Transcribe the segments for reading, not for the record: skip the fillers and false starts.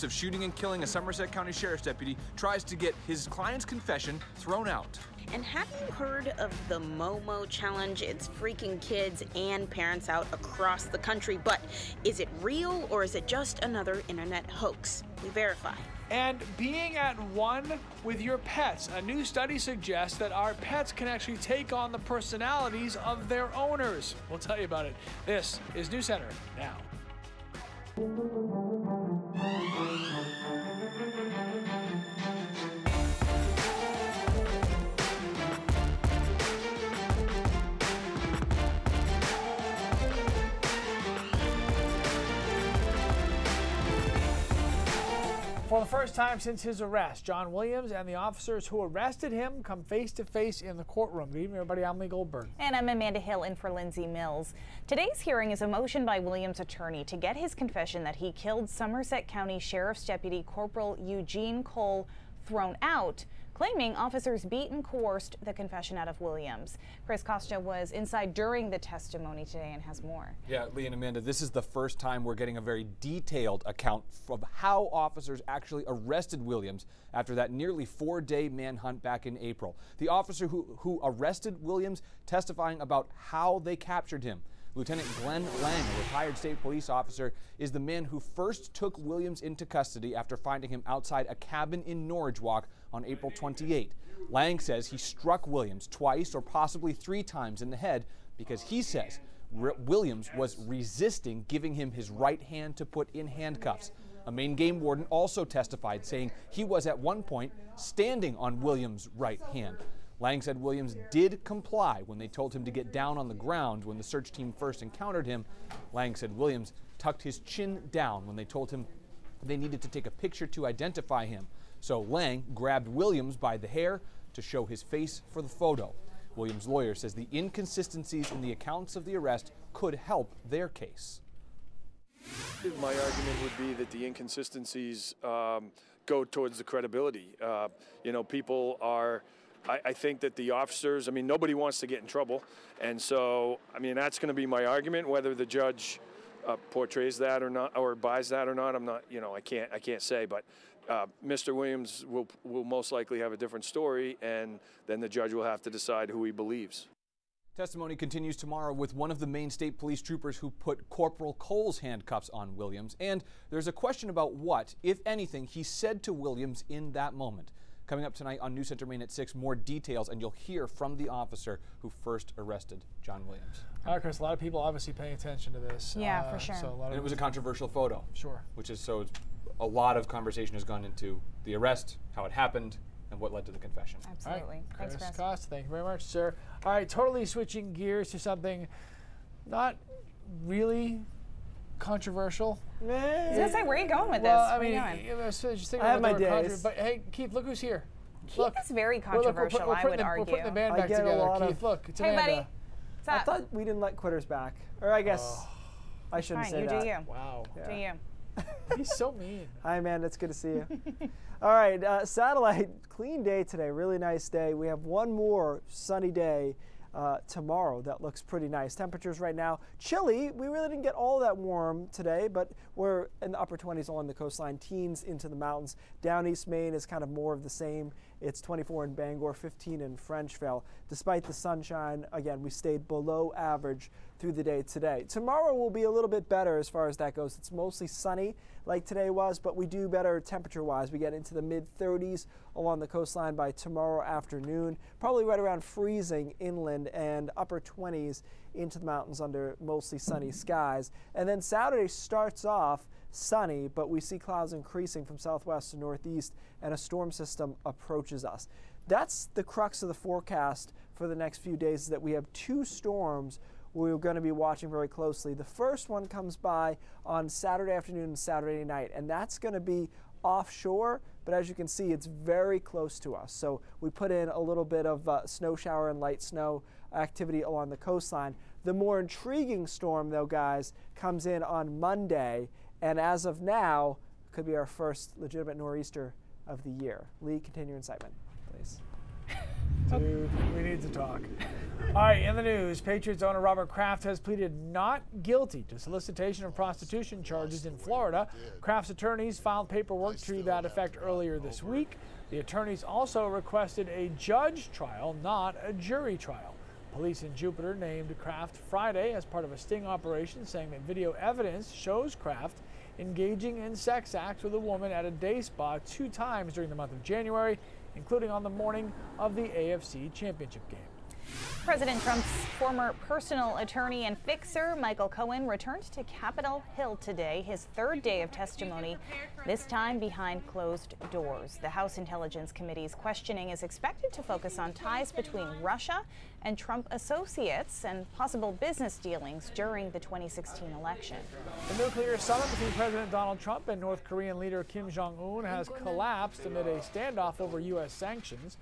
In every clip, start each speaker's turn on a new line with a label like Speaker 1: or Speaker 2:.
Speaker 1: Of shooting and killing a Somerset County Sheriff's deputy tries to get his client's confession thrown out.
Speaker 2: And have you heard of the Momo challenge? It's freaking kids and parents out across the country. But is it real or is it just another internet hoax? We verify.
Speaker 3: And being at one with your pets. A new study suggests that our pets can actually take on the personalities of their owners. We'll tell you about it. This is News Center now. For the first time since his arrest, John Williams and the officers who arrested him come face to face in the courtroom. Good evening, everybody. I'm Lee Goldberg.
Speaker 4: And I'm Amanda Hill in for Lindsay Mills. Today's hearing is a motion by Williams' attorney to get his confession that he killed Somerset County Sheriff's Deputy Corporal Eugene Cole thrown out, claiming officers beat and coerced the confession out of Williams. Chris Costa was inside during the testimony today and has more.
Speaker 1: Yeah, Lee and Amanda, this is the first time we're getting a very detailed account of how officers actually arrested Williams after that nearly 4-day manhunt back in April. The officer who arrested Williams testifying about how they captured him. Lieutenant Glenn Lang, a retired state police officer, is the man who first took Williams into custody after finding him outside a cabin in Norridge Walk on April 28. Lang says he struck Williams twice or possibly 3 times in the head because he says Williams was resisting giving him his right hand to put in handcuffs. A Maine game warden also testified, saying he was at one point standing on Williams' right hand. Lang said Williams did comply when they told him to get down on the ground when the search team first encountered him. Lang said Williams tucked his chin down when they told him they needed to take a picture to identify him. So Lang grabbed Williams by the hair to show his face for the photo. Williams' lawyer says the inconsistencies in the accounts of the arrest could help their case.
Speaker 5: My argument would be that the inconsistencies go towards the credibility. People are... I think that the officers, nobody wants to get in trouble. And so, that's going to be my argument. Whether the judge portrays that or not, or buys that or not, I'm not, I can't say. But Mr. Williams will most likely have a different story, and then the judge will have to decide who he believes.
Speaker 1: Testimony continues tomorrow with one of the Maine State Police troopers who put Corporal Cole's handcuffs on Williams. And there's a question about what, if anything, he said to Williams in that moment. Coming up tonight on News Center Maine at 6, more details, and you'll hear from the officer who first arrested John Williams.
Speaker 3: All right, Chris, a lot of people obviously paying attention to this.
Speaker 4: Yeah, for sure.
Speaker 1: And it was a controversial photo.
Speaker 3: Sure.
Speaker 1: Which is a lot of conversation has gone into the arrest, how it happened, and what led to the confession.
Speaker 4: Absolutely.
Speaker 3: Right.
Speaker 4: Thanks, Chris.
Speaker 3: Costa, thank you very much, sir. All right, totally switching gears to something not really controversial.
Speaker 4: I was going to say, where are you going with this?
Speaker 6: I have my days.
Speaker 3: But hey, Keith, look who's here.
Speaker 4: Keith is very controversial, I would argue.
Speaker 3: We're putting the band back together. Keith, look, it's Amanda.
Speaker 4: Hey, buddy. What's up?
Speaker 6: I thought we didn't let quitters back. Or I guess I shouldn't say that.
Speaker 4: Fine, you do you.
Speaker 3: Wow.
Speaker 4: Yeah. Do you.
Speaker 3: He's so mean.
Speaker 6: Hi, Amanda. It's good to see you. All right, satellite, clean day today. Really nice day. We have one more sunny day tomorrow that looks pretty nice. Temperatures right now chilly. We really didn't get all that warm today, but we're in the upper 20s along the coastline, teens into the mountains. Down East Maine is kind of more of the same. It's 24 in Bangor, 15 in Frenchville. Despite the sunshine, again, we stayed below average through the day today. Tomorrow will be a little bit better as far as that goes. It's mostly sunny like today was, but we do better temperature-wise. We get into the mid-30s along the coastline by tomorrow afternoon, probably right around freezing inland, and upper 20s into the mountains under mostly sunny skies. And then Saturday starts off sunny, but we see clouds increasing from southwest to northeast, and a storm system approaches us. That's the crux of the forecast for the next few days, is that we have 2 storms we're going to be watching very closely. The first one comes by on Saturday afternoon and Saturday night, and that's going to be offshore, but as you can see, it's very close to us. So we put in a little bit of snow shower and light snow activity along the coastline. The more intriguing storm, though, guys, comes in on Monday, and as of now, could be our first legitimate nor'easter of the year. Lee, continue your incitement, please.
Speaker 3: Dude, we need to talk. All right, in the news, Patriots owner Robert Kraft has pleaded not guilty to solicitation of prostitution charges in Florida. Kraft's attorneys filed paperwork to that effect earlier this week. The attorneys also requested a judge trial, not a jury trial. Police in Jupiter named Kraft Friday as part of a sting operation, saying that video evidence shows Kraft engaging in sex acts with a woman at a day spa 2 times during the month of January, including on the morning of the AFC Championship game.
Speaker 4: President Trump's former personal attorney and fixer, Michael Cohen, returned to Capitol Hill today, his 3rd day of testimony, this time behind closed doors. The House Intelligence Committee's questioning is expected to focus on ties between Russia and Trump associates and possible business dealings during the 2016 election.
Speaker 3: The nuclear summit between President Donald Trump and North Korean leader Kim Jong-un has collapsed amid a standoff over U.S. sanctions.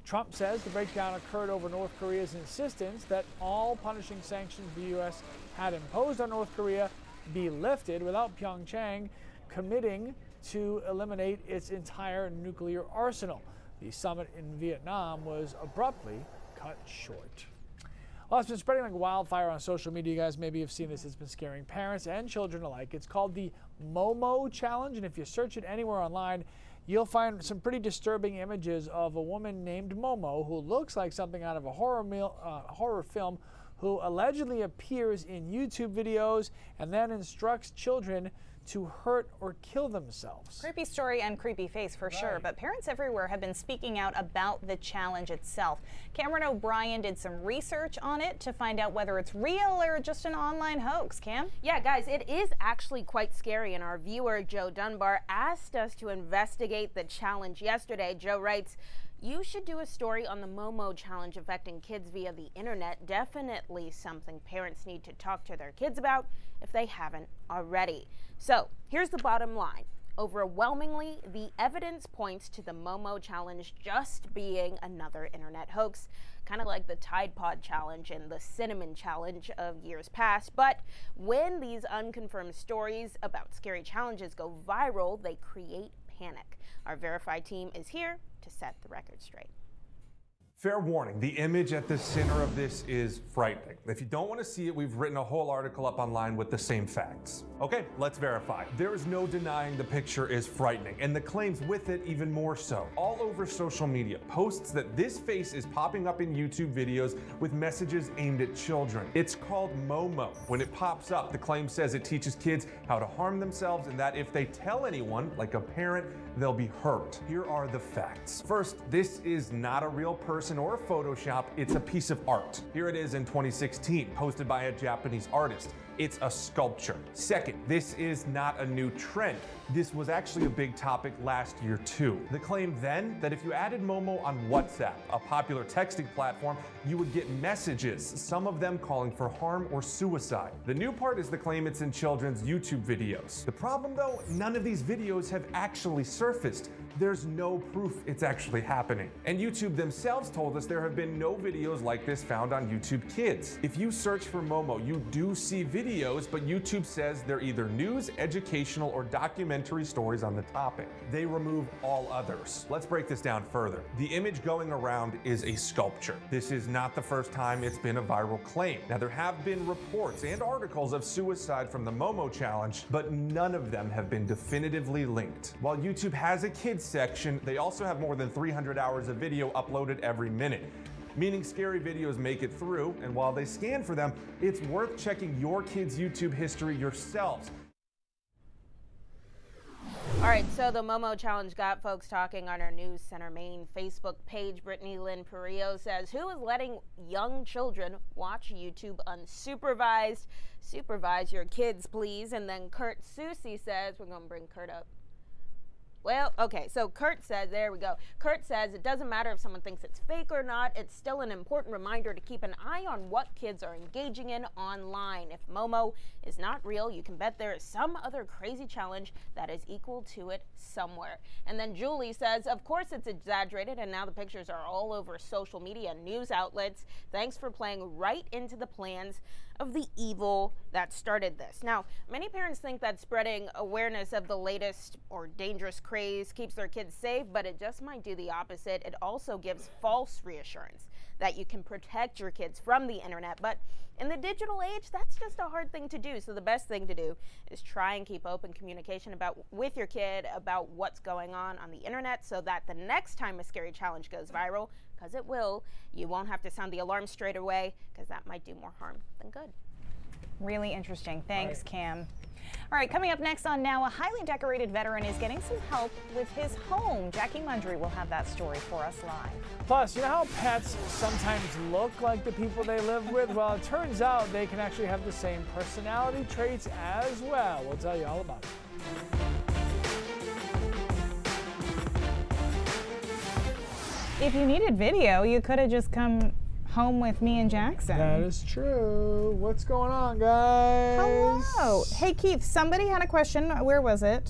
Speaker 3: Trump says the breakdown occurred over North Korea's insistence that all punishing sanctions the U.S. had imposed on North Korea be lifted without Pyongyang committing to eliminate its entire nuclear arsenal. The summit in Vietnam was abruptly cut short. Well, it's been spreading like wildfire on social media. You guys maybe have seen this. It's been scaring parents and children alike. It's called the Momo challenge, and if you search it anywhere online, you'll find some pretty disturbing images of a woman named Momo who looks like something out of a horror film, who allegedly appears in YouTube videos and then instructs children to hurt or kill themselves.
Speaker 4: Creepy story and creepy face for sure, but parents everywhere have been speaking out about the challenge itself. Cameron O'Brien did some research on it to find out whether it's real or just an online hoax. Cam?
Speaker 2: Yeah, guys, it is actually quite scary, and our viewer, Joe Dunbar, asked us to investigate the challenge yesterday. Joe writes, "You should do a story on the Momo challenge affecting kids via the internet. Definitely something parents need to talk to their kids about if they haven't already." So here's the bottom line. Overwhelmingly, the evidence points to the Momo challenge just being another internet hoax, kind of like the Tide Pod challenge and the Cinnamon challenge of years past. But when these unconfirmed stories about scary challenges go viral, they create panic. Our Verified team is here to set the record straight.
Speaker 7: Fair warning, the image at the center of this is frightening. If you don't want to see it, we've written a whole article up online with the same facts. Okay, let's verify. There is no denying the picture is frightening, and the claims with it even more so. All over social media, posts that this face is popping up in YouTube videos with messages aimed at children. It's called Momo. When it pops up, the claim says it teaches kids how to harm themselves and that if they tell anyone, like a parent, they'll be hurt. Here are the facts. First, this is not a real person or a Photoshop, it's a piece of art. Here it is in 2016, posted by a Japanese artist. It's a sculpture. Second, this is not a new trend. This was actually a big topic last year too. The claim then that if you added Momo on WhatsApp, a popular texting platform, you would get messages, some of them calling for harm or suicide. The new part is the claim it's in children's YouTube videos. The problem though, none of these videos have actually surfaced. There's no proof it's actually happening. And YouTube themselves told us there have been no videos like this found on YouTube Kids. If you search for Momo, you do see videos, but YouTube says they're either news, educational, or documentary stories on the topic. They remove all others. Let's break this down further. The image going around is a sculpture. This is not the first time it's been a viral claim. Now, there have been reports and articles of suicide from the Momo challenge, but none of them have been definitively linked. While YouTube has a kids section, they also have more than 300 hours of video uploaded every minute, meaning scary videos make it through, and while they scan for them, it's worth checking your kids' YouTube history yourselves.
Speaker 2: All right, so the Momo challenge got folks talking on our News Center Maine Facebook page. Brittany Lynn Perillo says, "Who is letting young children watch YouTube unsupervised? Supervise your kids, please." And then Kurt Susie says, we're going to bring Kurt up. Well, okay, so Kurt says, there we go. Kurt says, "It doesn't matter if someone thinks it's fake or not. It's still an important reminder to keep an eye on what kids are engaging in online. If Momo is not real, you can bet there is some other crazy challenge that is equal to it somewhere." And then Julie says, "Of course it's exaggerated, and now the pictures are all over social media and news outlets. Thanks for playing right into the plans of the evil that started this." Now, many parents think that spreading awareness of the latest or dangerous craze keeps their kids safe, but it just might do the opposite. It also gives false reassurance that you can protect your kids from the internet. But in the digital age, that's just a hard thing to do. So the best thing to do is try and keep open communication with your kid about what's going on the internet, so that the next time a scary challenge goes viral, because it will, you won't have to sound the alarm straight away, because that might do more harm than good.
Speaker 4: Really interesting. Thanks, Cam. All right, coming up next on Now, a highly decorated veteran is getting some help with his home. Jackie Mundry will have that story for us live.
Speaker 3: Plus, you know how pets sometimes look like the people they live with? Well, it turns out they can actually have the same personality traits as well. We'll tell you all about it.
Speaker 4: If you needed video, you could have just come home with me and Jackson.
Speaker 3: That is true. What's going on, guys?
Speaker 4: Hello. Hey, Keith, somebody had a question. Where was it?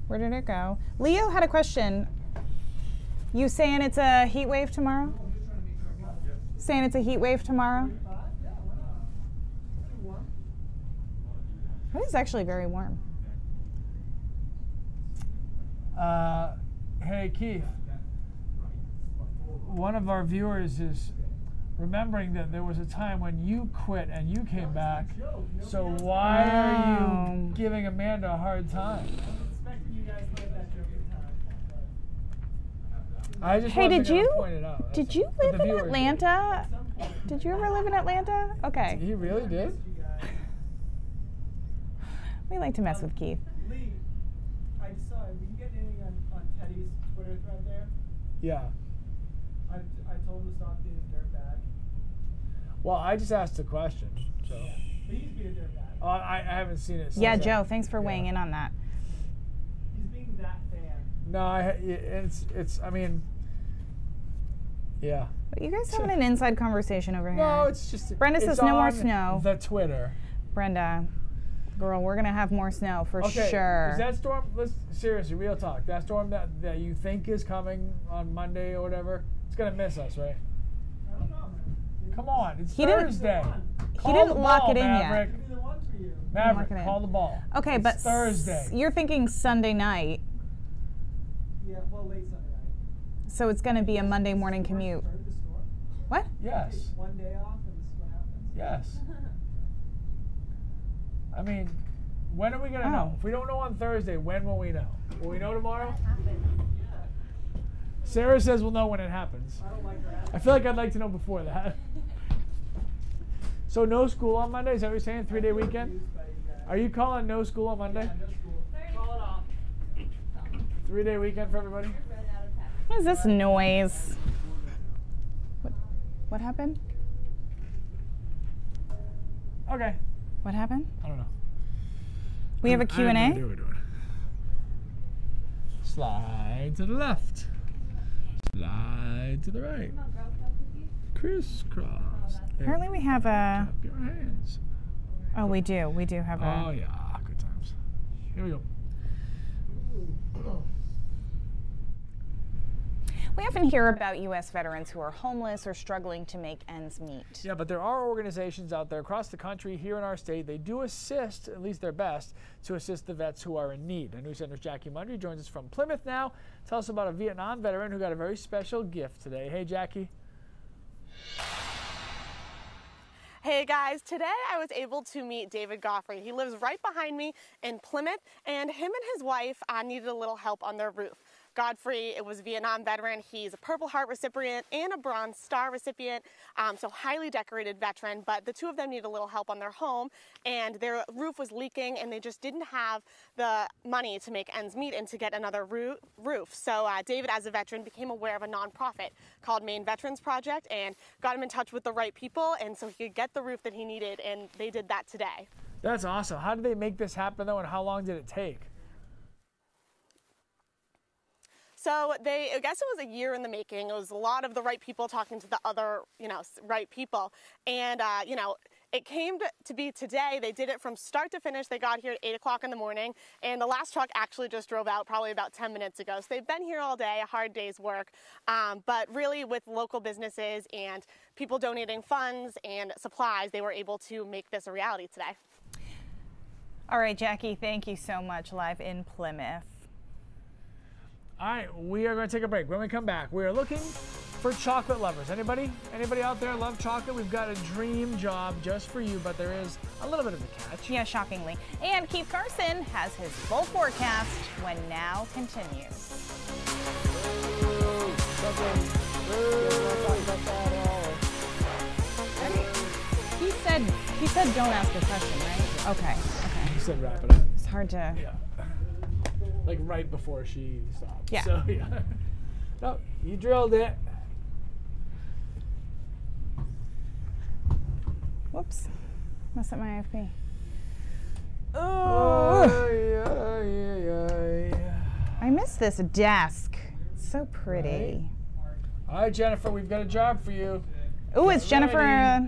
Speaker 4: Where did it go? Leo had a question. You saying it's a heat wave tomorrow? Saying it's a heat wave tomorrow? It is actually very warm.
Speaker 3: Hey, Keith. One of our viewers is remembering that there was a time when you quit and you came back. So why are you giving Amanda a hard time? I just
Speaker 4: Hey, did you
Speaker 3: point it out.
Speaker 4: live in Atlanta? Did you ever live in Atlanta? Okay.
Speaker 3: He really did?
Speaker 4: We like to mess with Keith.
Speaker 6: Lee, I just saw it. We can get anything on Teddy's Twitter thread there.
Speaker 3: Yeah.
Speaker 6: I told him to stop being a dirtbag.
Speaker 3: Well, I just asked a question. So.
Speaker 6: But he's being a dirtbag.
Speaker 3: I haven't seen it.
Speaker 4: Yeah, Joe, thanks for weighing in on that.
Speaker 6: He's being that fan.
Speaker 3: No, it's. I mean, yeah.
Speaker 4: But you guys having an inside conversation over here.
Speaker 3: No, it's just.
Speaker 4: Brenda says no more snow.
Speaker 3: The Twitter.
Speaker 4: Brenda, girl, we're gonna have more snow for
Speaker 3: Okay,
Speaker 4: sure.
Speaker 3: is that storm? Let's seriously, real talk. That storm that you think is coming on Monday or whatever, it's gonna miss us, right?
Speaker 6: I don't know, man.
Speaker 3: Come on, it's
Speaker 4: He didn't-
Speaker 3: Thursday.
Speaker 4: He
Speaker 3: Call
Speaker 4: didn't
Speaker 3: the
Speaker 4: lock
Speaker 3: ball,
Speaker 4: it in
Speaker 3: Maverick.
Speaker 4: yet.
Speaker 6: It'll be the one for you.
Speaker 3: Maverick,
Speaker 4: Lock it in.
Speaker 3: call the ball.
Speaker 4: Okay,
Speaker 3: It's
Speaker 4: but
Speaker 3: Thursday.
Speaker 4: you're thinking Sunday night,
Speaker 6: Yeah, well, late Sunday night.
Speaker 4: so it's gonna be a Monday morning commute.
Speaker 6: Heard the storm?
Speaker 4: What?
Speaker 3: Yes.
Speaker 6: Take one day off and this is what happens.
Speaker 3: Yes. I mean, when are we gonna know? If we don't know on Thursday, when will we know? Will we know tomorrow? Sarah says we'll know when it happens.
Speaker 6: I don't like her.
Speaker 3: I feel like I'd like to know before that. So no school on Monday? Is that what you're saying? 3-day weekend? Are you calling no school on Monday?
Speaker 6: No school. Call it off.
Speaker 3: 3-day weekend for everybody?
Speaker 4: What is this noise? What happened?
Speaker 3: Okay.
Speaker 4: What happened?
Speaker 3: I don't know.
Speaker 4: We have a
Speaker 3: I have no idea
Speaker 4: Q&A?
Speaker 3: what we're doing. Slide to the left. Slide to the right. Crisscross.
Speaker 4: Apparently we have a,
Speaker 3: Clap your hands.
Speaker 4: oh, we do have
Speaker 3: Oh
Speaker 4: a,
Speaker 3: yeah, good times. Here we go.
Speaker 4: we often hear about U.S. veterans who are homeless or struggling to make ends meet.
Speaker 3: Yeah, but there are organizations out there across the country, here in our state, they do assist, at least their best, to assist the vets who are in need. Our News Center's Jackie Mundry joins us from Plymouth now. Tell us about a Vietnam veteran who got a very special gift today. Hey, Jackie.
Speaker 8: Hey guys, today I was able to meet David Goffrey. He lives right behind me in Plymouth, and him and his wife needed a little help on their roof. Godfrey was a Vietnam veteran. He's a Purple Heart recipient and a Bronze Star recipient, so highly decorated veteran, but the two of them needed a little help on their home, and their roof was leaking, and they just didn't have the money to make ends meet and to get another roof. So David, as a veteran, became aware of a nonprofit called Maine Veterans Project and got him in touch with the right people, and so he could get the roof that he needed, and they did that today.
Speaker 3: That's awesome. How did they make this happen, though, and how long did it take?
Speaker 8: So I guess it was a year in the making. It was a lot of the right people talking to the other, right people. And, it came to be today. They did it from start to finish. They got here at 8 o'clock in the morning, and the last truck actually just drove out probably about 10 minutes ago. So they've been here all day, a hard day's work. But really, with local businesses and people donating funds and supplies, they were able to make this a reality today.
Speaker 4: All right, Jackie, thank you so much, live in Plymouth.
Speaker 3: All right, we are going to take a break. When we come back, we are looking for chocolate lovers. Anybody out there love chocolate? We've got a dream job just for you, but there is a little bit of a catch.
Speaker 4: Yeah, shockingly. And Keith Carson has his full forecast when Now continues. He said don't ask a question, right? Okay.
Speaker 3: He said wrap it up.
Speaker 4: It's hard to...
Speaker 3: Yeah. Like right before she stopped.
Speaker 4: Yeah.
Speaker 3: So, yeah. No, you drilled it.
Speaker 4: Whoops. Messed up my AFP.
Speaker 3: Oh.
Speaker 4: I miss this desk. It's so pretty.
Speaker 3: All right, Jennifer, we've got a job for you.
Speaker 4: Ooh, is Jennifer a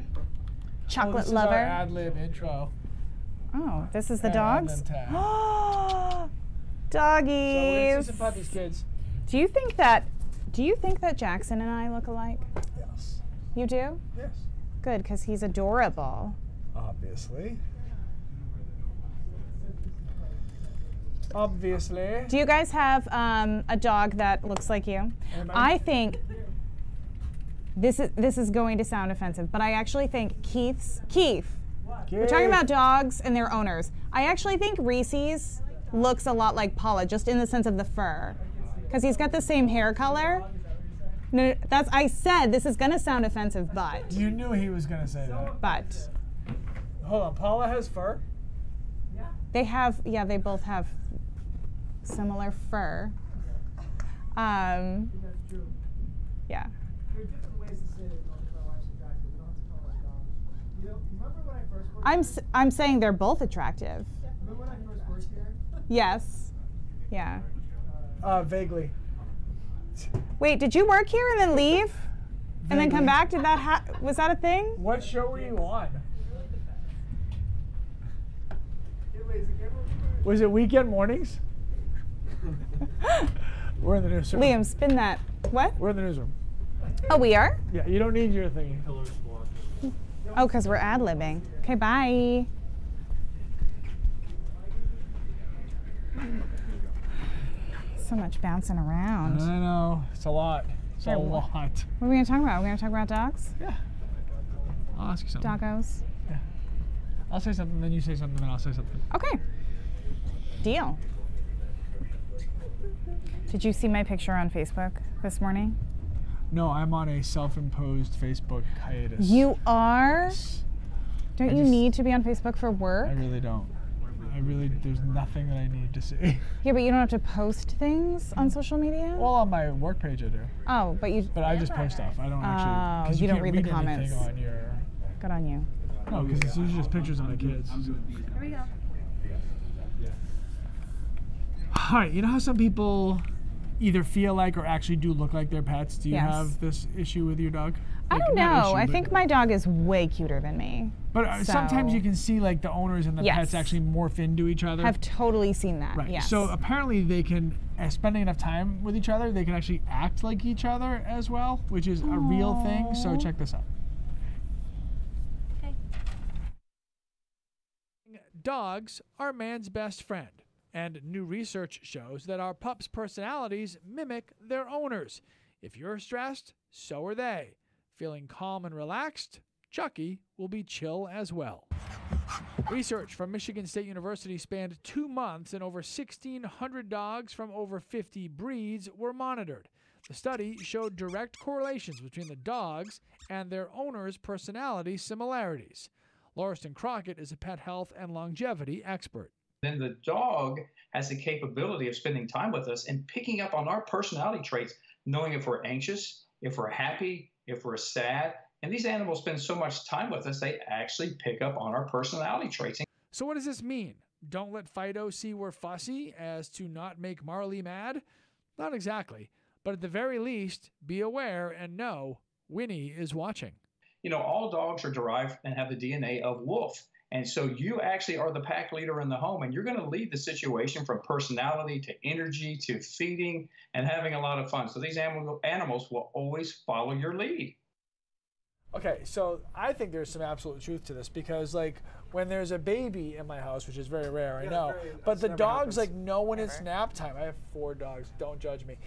Speaker 4: chocolate
Speaker 3: this
Speaker 4: lover?
Speaker 3: Is our ad-lib intro.
Speaker 4: Oh, this is the
Speaker 3: And
Speaker 4: dogs?
Speaker 3: then tag.
Speaker 4: Doggies.
Speaker 3: So we're gonna see some puppies, kids.
Speaker 4: Do you think that Jackson and I look alike?
Speaker 3: Yes.
Speaker 4: You do?
Speaker 3: Yes.
Speaker 4: Good, because he's adorable.
Speaker 3: Obviously. Obviously.
Speaker 4: Do you guys have a dog that looks like you?
Speaker 3: Anybody?
Speaker 4: I think this is going to sound offensive, but I actually think Keith. We're talking about dogs and their owners. I actually think Reese's looks a lot like Paula, just in the sense of the fur, because he's got the same hair color. No, I said this is gonna sound offensive, but.
Speaker 3: You knew he was gonna say that.
Speaker 4: But.
Speaker 3: Hold on, Paula has fur?
Speaker 4: They have, yeah, they both have similar fur. Yeah. I'm saying they're both attractive.
Speaker 6: Remember when I first worked here?
Speaker 4: Yes. Yeah.
Speaker 3: Vaguely.
Speaker 4: Wait, did you work here and then leave? And then come back? Was that a thing?
Speaker 3: What show were you on? Was it Weekend Mornings? We're in the newsroom.
Speaker 4: Liam, spin that. What?
Speaker 3: We're in the newsroom.
Speaker 4: Oh, we are?
Speaker 3: Yeah, you don't need your thingy.
Speaker 4: Oh, because we're ad-libbing. Okay, bye. So much bouncing around.
Speaker 3: I know. It's a lot. It's a lot.
Speaker 4: What are we going to talk about? Are we going to talk about dogs?
Speaker 3: Yeah. I'll ask you something.
Speaker 4: Doggos?
Speaker 3: Yeah. I'll say something, then you say something, then I'll say something.
Speaker 4: Okay. Deal. Did you see my picture on Facebook this morning?
Speaker 3: No, I'm on a self-imposed Facebook hiatus.
Speaker 4: You are?
Speaker 3: Yes.
Speaker 4: Don't you need to be on Facebook for work?
Speaker 3: I really don't. There's nothing that I need to see.
Speaker 4: Yeah, but you don't have to post things on social media?
Speaker 3: Well, on my work page I do.
Speaker 4: Oh, but you...
Speaker 3: But I just post stuff. I don't actually... Because
Speaker 4: you don't
Speaker 3: can't
Speaker 4: read the comments.
Speaker 3: anything on your...
Speaker 4: Good on you.
Speaker 3: No, because it's usually just pictures of my kids.
Speaker 2: Here we go.
Speaker 3: All right, you know how some people either feel like or actually do look like their pets? Do you have this issue with your dog?
Speaker 4: I don't know. I think my dog is way cuter than me.
Speaker 3: But sometimes you can see like the owners and the pets actually morph into each other.
Speaker 4: I've totally seen that.
Speaker 3: Right.
Speaker 4: Yes.
Speaker 3: So apparently they can, spending enough time with each other, they can actually act like each other as well, which is a real thing. So check this out.
Speaker 2: Okay.
Speaker 3: Dogs are man's best friend, and new research shows that our pups' personalities mimic their owners. If you're stressed, so are they. Feeling calm and relaxed, Chucky will be chill as well. Research from Michigan State University spanned 2 months, and over 1,600 dogs from over 50 breeds were monitored. The study showed direct correlations between the dogs and their owners' personality similarities. Lauriston Crockett is a pet health and longevity expert.
Speaker 9: Then the dog has the capability of spending time with us and picking up on our personality traits, knowing if we're anxious, if we're happy, if we're sad. And these animals spend so much time with us, they actually pick up on our personality traits.
Speaker 3: So what does this mean? Don't let Fido see we're fussy as to not make Marley mad? Not exactly. But at the very least, be aware and know Winnie is watching.
Speaker 9: You know, all dogs are derived and have the DNA of wolf. And so you actually are the pack leader in the home, and you're going to lead the situation from personality to energy to feeding and having a lot of fun. So these animals will always follow your lead.
Speaker 3: Okay, so I think there's some absolute truth to this because, like, when there's a baby in my house, which is very rare, I
Speaker 6: Yeah,
Speaker 3: know. But the
Speaker 6: never
Speaker 3: dogs
Speaker 6: happens.
Speaker 3: like know when it's nap time. I have 4 dogs. Don't judge me.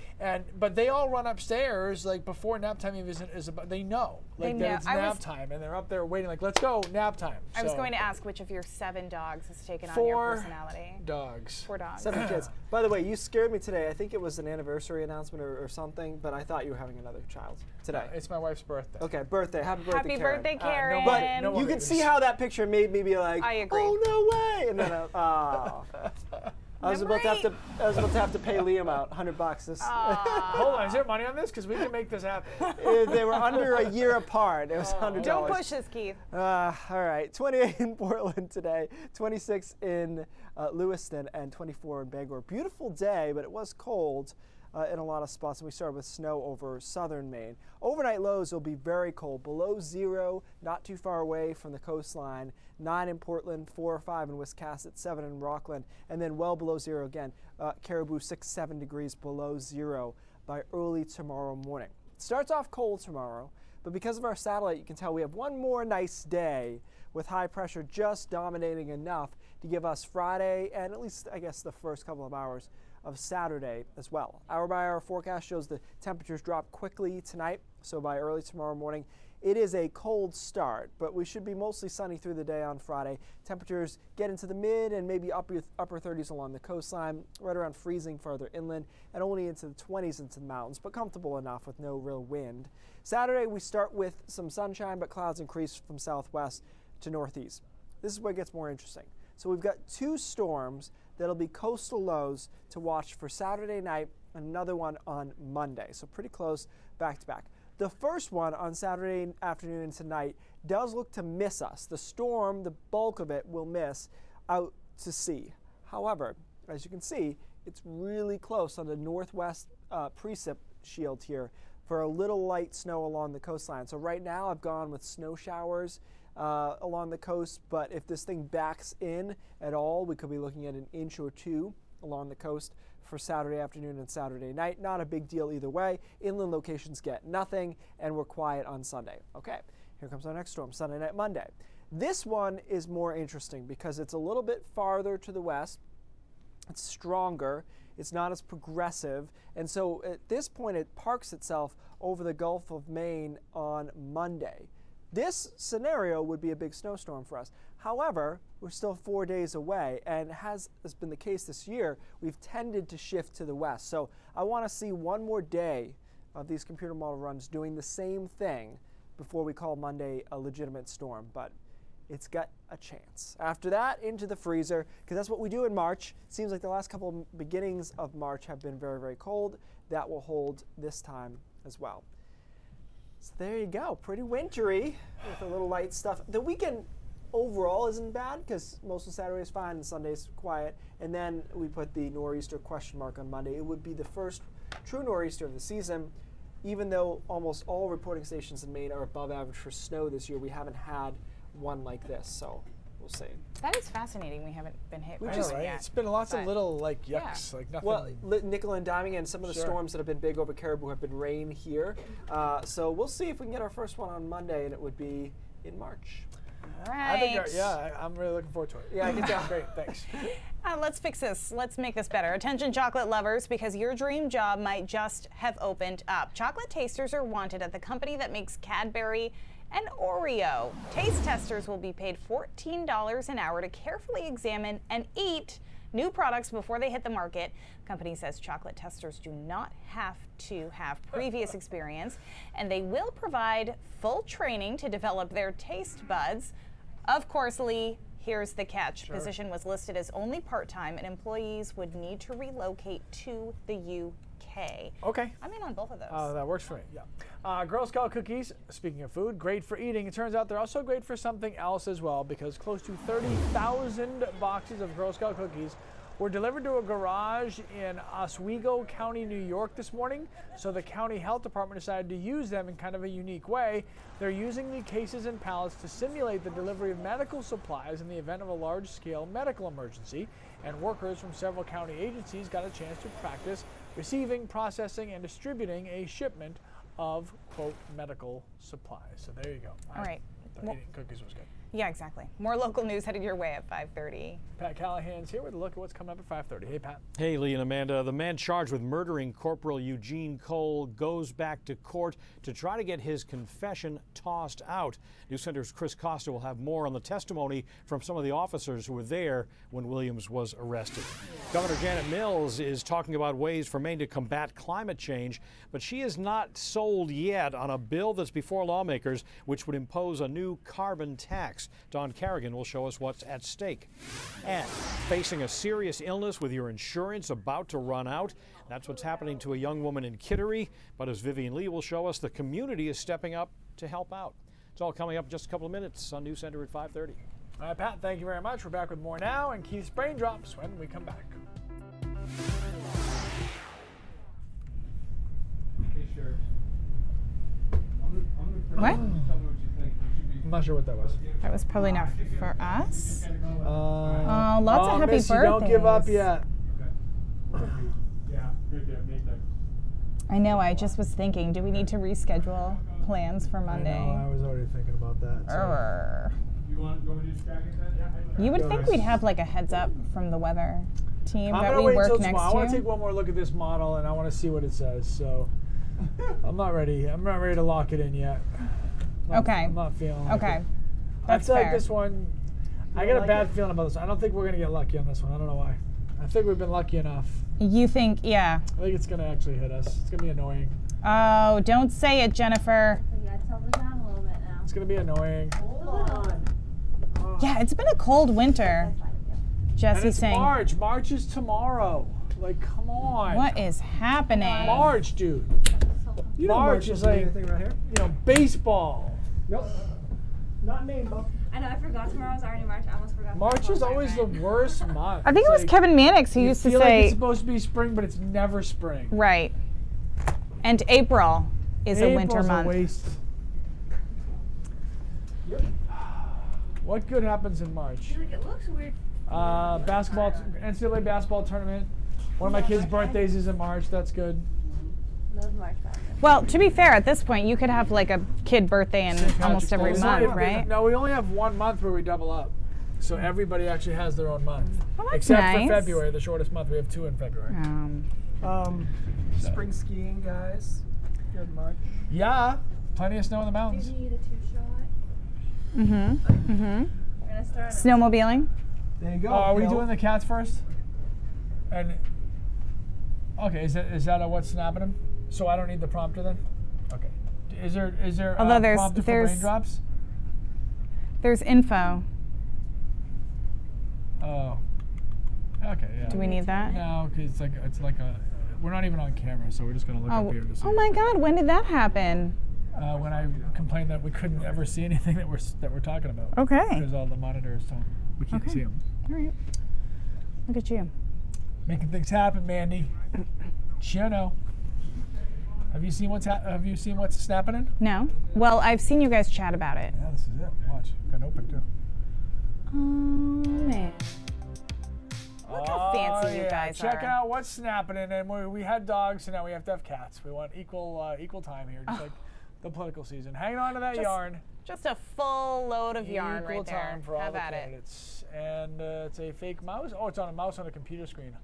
Speaker 3: But they all run upstairs like before nap time even is about. They know like
Speaker 4: They
Speaker 3: that
Speaker 4: know.
Speaker 3: it's nap time, and they're up there waiting like, let's go nap time.
Speaker 4: I was
Speaker 3: So,
Speaker 4: going to ask which of your 7 dogs has taken on
Speaker 3: 4
Speaker 4: your personality.
Speaker 3: dogs.
Speaker 4: 4 dogs.
Speaker 6: 7 kids. By the way, you scared me today. I think it was an anniversary announcement or something, but I thought you were having another child today.
Speaker 3: It's my wife's birthday.
Speaker 6: Okay, birthday. Happy birthday,
Speaker 4: Happy
Speaker 6: Karen.
Speaker 4: birthday, Karen.
Speaker 3: no,
Speaker 6: But
Speaker 3: no
Speaker 6: you
Speaker 3: more
Speaker 6: can see
Speaker 3: babies.
Speaker 6: how that picture made me be like,
Speaker 4: I agree.
Speaker 6: oh no way, and then I was about to have to pay Liam out $100. This
Speaker 3: Hold on, is there money on this? Because we can make this happen.
Speaker 6: they were under a year apart. It was $100.
Speaker 4: Don't push this, Keith.
Speaker 6: All right, 28 in Portland today, 26 in Lewiston, and 24 in Bangor. Beautiful day, but it was cold in a lot of spots, and we started with snow over southern Maine. Overnight lows will be very cold, below 0, not too far away from the coastline. 9 in Portland, 4 or 5 in Wiscasset, 7 in Rockland, and then well below 0 again. Caribou 6-7 degrees below 0 by early tomorrow morning. It starts off cold tomorrow, but because of our satellite, you can tell we have one more nice day with high pressure just dominating enough to give us Friday and at least, I guess, the first couple of hours of Saturday as well. Hour by hour forecast shows the temperatures drop quickly tonight, so by early tomorrow morning, it is a cold start, but we should be mostly sunny through the day on Friday. Temperatures get into the mid and maybe upper 30s along the coastline, right around freezing farther inland, and only into the 20s into the mountains, but comfortable enough with no real wind. Saturday, we start with some sunshine, but clouds increase from southwest to northeast. This is where it gets more interesting. So we've got 2 storms that'll be coastal lows to watch for Saturday night, and another one on Monday. So pretty close back to back. The first one on Saturday afternoon and tonight does look to miss us. The storm, the bulk of it, will miss out to sea. However, as you can see, it's really close on the northwest precip shield here for a little light snow along the coastline. So right now I've gone with snow showers along the coast, but if this thing backs in at all, we could be looking at an inch or 2 along the coast for Saturday afternoon and Saturday night. Not a big deal either way. Inland locations get nothing, and we're quiet on Sunday. Okay, here comes our next storm, Sunday night, Monday. This one is more interesting because it's a little bit farther to the west. It's stronger. It's not as progressive. And so at this point, it parks itself over the Gulf of Maine on Monday. This scenario would be a big snowstorm for us. However, we're still 4 days away, and as has been the case this year, we've tended to shift to the west. So I want to see one more day of these computer model runs doing the same thing before we call Monday a legitimate storm, but it's got a chance. After that, into the freezer, because that's what we do in March. Seems like the last couple of beginnings of March have been very, very cold. That will hold this time as well. So there you go, pretty wintry with a little light stuff. The weekend overall isn't bad because most of Saturday is fine and Sunday's quiet. And then we put the nor'easter question mark on Monday. It would be the first true nor'easter of the season. Even though almost all reporting stations in Maine are above average for snow this year, we haven't had one like this, so we'll see.
Speaker 4: That is fascinating. We haven't been hit by
Speaker 3: I know,
Speaker 4: it
Speaker 3: right?
Speaker 4: yet.
Speaker 3: It's been lots of
Speaker 4: But-
Speaker 3: little like yucks, like nothing.
Speaker 6: Well, nickel and diming, and some of the
Speaker 3: Sure.
Speaker 6: storms that have been big over Caribou have been rain here. So we'll see if we can get our first one on Monday, and it would be in March.
Speaker 4: All
Speaker 3: I
Speaker 4: right.
Speaker 3: think, I'm really looking forward to it.
Speaker 6: Yeah, I can tell.
Speaker 3: Great, thanks.
Speaker 4: Let's fix this. Let's make this better. Attention chocolate lovers, because your dream job might just have opened up. Chocolate tasters are wanted at the company that makes Cadbury and Oreo. Taste testers will be paid $14 an hour to carefully examine and eat new products before they hit the market. The company says chocolate testers do not have to have previous experience, and they will provide full training to develop their taste buds. Of course, Lee, here's the catch.
Speaker 3: Sure.
Speaker 4: Position was listed as only part-time, and employees would need to relocate to the UK.
Speaker 3: Okay.
Speaker 4: I'm in on both of those.
Speaker 3: That works for me, yeah. Girl Scout cookies, speaking of food, great for eating. It turns out they're also great for something else as well, because close to 30,000 boxes of Girl Scout cookies were delivered to a garage in Oswego County, New York this morning. So the county health department decided to use them in kind of a unique way. They're using the cases and pallets to simulate the delivery of medical supplies in the event of a large-scale medical emergency. And workers from several county agencies got a chance to practice receiving, processing, and distributing a shipment of, quote, medical supplies. So there you go.
Speaker 4: All right.
Speaker 3: Eating cookies was good.
Speaker 4: Yeah, exactly. More local news headed your way at 5:30.
Speaker 3: Pat Callahan's here with a look at what's coming up at 5:30. Hey, Pat.
Speaker 10: Hey, Lee and Amanda. The man charged with murdering Corporal Eugene Cole goes back to court to try to get his confession tossed out. News Center's Chris Costa will have more on the testimony from some of the officers who were there when Williams was arrested. Governor Janet Mills is talking about ways for Maine to combat climate change, but she is not sold yet on a bill that's before lawmakers which would impose a new carbon tax. Don Carrigan will show us what's at stake. And facing a serious illness with your insurance about to run out, that's what's happening to a young woman in Kittery. But as Vivian Lee will show us, the community is stepping up to help out. It's all coming up in just a couple of minutes on News Center at 5:30.
Speaker 3: All right, Pat, thank you very much. We're back with more now and Keith's Brain Drops when we come back.
Speaker 4: What?
Speaker 3: I'm not sure what that was.
Speaker 4: That was probably not for us. Lots of happy
Speaker 3: Missy,
Speaker 4: birthdays.
Speaker 3: don't give up yet.
Speaker 4: I know. I just was thinking, do we need to reschedule plans for Monday?
Speaker 3: I know, I was already thinking about that. So.
Speaker 4: You would think we'd have like a heads up from the weather team
Speaker 3: I'm
Speaker 4: that
Speaker 3: gonna
Speaker 4: we
Speaker 3: wait
Speaker 4: work
Speaker 3: till
Speaker 4: next
Speaker 3: tomorrow. I want to
Speaker 4: year.
Speaker 3: take one more look at this model and I want to see what it says. So I'm not ready. I'm not ready to lock it in yet.
Speaker 4: Okay.
Speaker 3: I'm not feeling like
Speaker 4: Okay.
Speaker 3: it.
Speaker 4: That's
Speaker 3: I feel
Speaker 4: fair.
Speaker 3: like this one, I got a bad feeling about this. I don't think we're going to get lucky on this one. I don't know why. I think we've been lucky enough.
Speaker 4: You think, yeah.
Speaker 3: I think it's going to actually hit us. It's going to be annoying.
Speaker 4: Oh, don't say it, Jennifer.
Speaker 11: You gotta tell the down a little bit now.
Speaker 3: It's going to be annoying.
Speaker 11: Hold on.
Speaker 4: Yeah, it's been a cold winter.
Speaker 3: And
Speaker 4: Jesse's
Speaker 3: it's
Speaker 4: saying,
Speaker 3: March. March is tomorrow. Like, come on.
Speaker 4: what is happening?
Speaker 3: March, dude.
Speaker 6: You know
Speaker 3: March is like,
Speaker 6: anything right here?
Speaker 3: you know, baseball.
Speaker 6: Nope. Not me, Bob.
Speaker 11: I know, I forgot tomorrow's already March. I almost forgot.
Speaker 3: March is always the worst month.
Speaker 4: I think it was
Speaker 3: It's
Speaker 4: Kevin Mannix who
Speaker 3: you
Speaker 4: used to
Speaker 3: feel like
Speaker 4: say,
Speaker 3: it's supposed to be spring, but it's never spring.
Speaker 4: right. And April is a winter
Speaker 3: April's
Speaker 4: month.
Speaker 3: A waste.
Speaker 6: Yep.
Speaker 3: What good happens in March?
Speaker 11: I feel like it looks weird.
Speaker 3: Basketball, NCAA basketball tournament. One of my kids' birthdays is in March. That's good.
Speaker 11: Love March Madness.
Speaker 4: Well, to be fair, at this point, you could have like a kid birthday in
Speaker 3: St.
Speaker 4: almost
Speaker 3: Patrick's
Speaker 4: every
Speaker 3: Day.
Speaker 4: month,
Speaker 3: It's not-
Speaker 4: right?
Speaker 3: No, we only have 1 month where we double up. So everybody actually has their own month.
Speaker 4: Well, that's
Speaker 3: Except
Speaker 4: nice.
Speaker 3: for February, the shortest month. We have 2 in February.
Speaker 6: Spring skiing, guys. Good March.
Speaker 3: Yeah, plenty of snow in the mountains.
Speaker 11: Do you need a 2-shot?
Speaker 4: Mm-hmm. Mm-hmm.
Speaker 11: We're gonna start.
Speaker 4: Snowmobiling?
Speaker 6: There you go.
Speaker 3: Are we
Speaker 6: Bill.
Speaker 3: doing the cats first? And okay, is that a what's snapping them? So I don't need the prompter then? Okay. Is there
Speaker 4: Although
Speaker 3: a
Speaker 4: there's-
Speaker 3: prompter for
Speaker 4: there's-
Speaker 3: raindrops?
Speaker 4: There's info.
Speaker 3: Oh. Okay, yeah.
Speaker 4: Do we need that?
Speaker 3: No, because it's like a. We're not even on camera, so we're just gonna look up here to see.
Speaker 4: Oh my God! When did that happen?
Speaker 3: When I complained that we couldn't ever see anything that we're talking about.
Speaker 4: Okay.
Speaker 3: Because all the monitors don't. We can't
Speaker 4: Okay.
Speaker 3: see them.
Speaker 4: All right. Look at you.
Speaker 3: Making things happen, Mandy. Sure know. Have you seen what's snapping?
Speaker 4: No. Well, I've seen you guys chat about it.
Speaker 3: Yeah, this is it. Watch. Can open too.
Speaker 4: Oh man. Look how fancy you
Speaker 3: yeah.
Speaker 4: guys
Speaker 3: Check
Speaker 4: are.
Speaker 3: out what's snapping, and we had dogs, so now we have to have cats. We want equal time here, just like the political season. Hanging on to that yarn.
Speaker 4: Just a full load of yarn
Speaker 3: Equal
Speaker 4: right there.
Speaker 3: time for all
Speaker 4: Have
Speaker 3: the
Speaker 4: at it.
Speaker 3: candidates. And it's a fake mouse. Oh, it's on a mouse on a computer screen.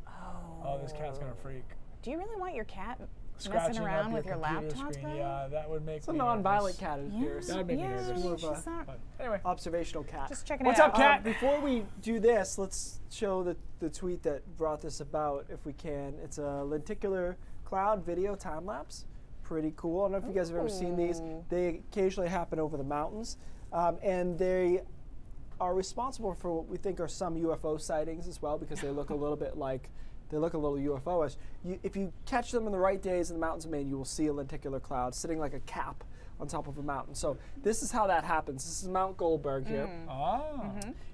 Speaker 3: Oh, this cat's gonna freak.
Speaker 4: Do you really want your cat
Speaker 3: Scratching
Speaker 4: messing
Speaker 3: up
Speaker 4: around with your
Speaker 3: computer
Speaker 4: laptop
Speaker 3: screen.
Speaker 4: though?
Speaker 3: Yeah, that would make
Speaker 6: It's a
Speaker 3: me
Speaker 6: non-violent
Speaker 3: nervous.
Speaker 6: cat, it appears.
Speaker 3: That would make me nervous.
Speaker 6: More of
Speaker 4: she's
Speaker 6: a
Speaker 4: not.
Speaker 3: But anyway,
Speaker 6: observational cat.
Speaker 4: Just checking
Speaker 3: what's
Speaker 4: it
Speaker 3: up,
Speaker 4: out.
Speaker 3: cat?
Speaker 6: Before we do this, let's show the tweet that brought this about, if we can. It's a lenticular cloud video time lapse. Pretty cool. I don't know if you guys have ever seen these. They occasionally happen over the mountains, and they are responsible for what we think are some UFO sightings as well, because they look a little bit like. They look a little UFO-ish. If you catch them in the right days in the mountains of Maine, you will see a lenticular cloud sitting like a cap on top of a mountain. So this is how that happens. This is Mount Goldberg here.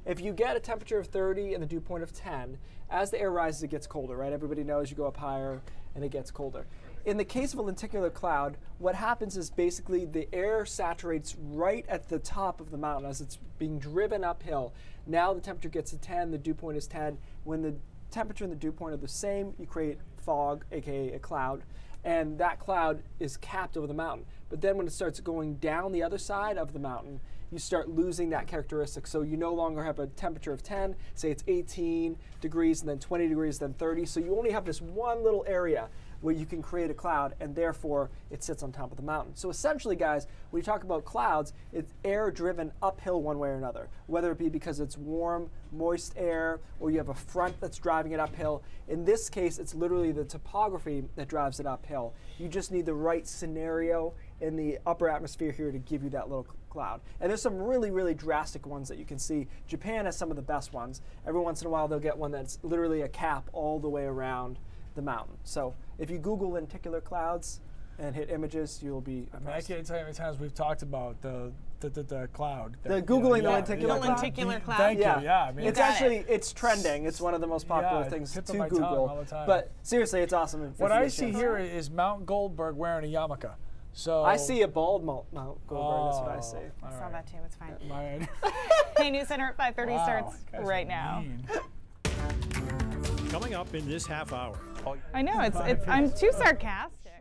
Speaker 6: If you get a temperature of 30 and the dew point of 10, as the air rises, it gets colder, right? Everybody knows you go up higher and it gets colder. In the case of a lenticular cloud, what happens is basically the air saturates right at the top of the mountain as it's being driven uphill. Now the temperature gets to 10, the dew point is 10. When the temperature and the dew point are the same, you create fog, aka a cloud, and that cloud is capped over the mountain. But then when it starts going down the other side of the mountain, you start losing that characteristic. So you no longer have a temperature of 10, say it's 18 degrees, and then 20 degrees, then 30. So you only have this one little area where you can create a cloud, and therefore it sits on top of the mountain. So essentially, guys, when you talk about clouds, it's air driven uphill one way or another, whether it be because it's warm, moist air, or you have a front that's driving it uphill. In this case, it's literally the topography that drives it uphill. You just need the right scenario in the upper atmosphere here to give you that little cloud. And there's some really, really drastic ones that you can see. Japan has some of the best ones. Every once in a while, they'll get one that's literally a cap all the way around the mountain. So if you Google lenticular clouds and hit images, you'll be impressed.
Speaker 3: I mean, I can't tell you how many times we've talked about the cloud.
Speaker 6: The Googling the lenticular cloud?
Speaker 4: Lenticular cloud.
Speaker 3: Thank you. Yeah, I mean,
Speaker 6: it's actually it's trending. It's one of the most popular things to Google.
Speaker 3: All the time.
Speaker 6: But seriously, it's awesome.
Speaker 3: What I see here is Mount Goldberg wearing a yarmulke. So
Speaker 6: I see a bald Mount Goldberg. That's what I see.
Speaker 4: I saw that too. It's fine.
Speaker 3: Right.
Speaker 4: Hey, News Center at 5:30 starts right now.
Speaker 10: Coming up in this half hour.
Speaker 4: I know I'm too sarcastic.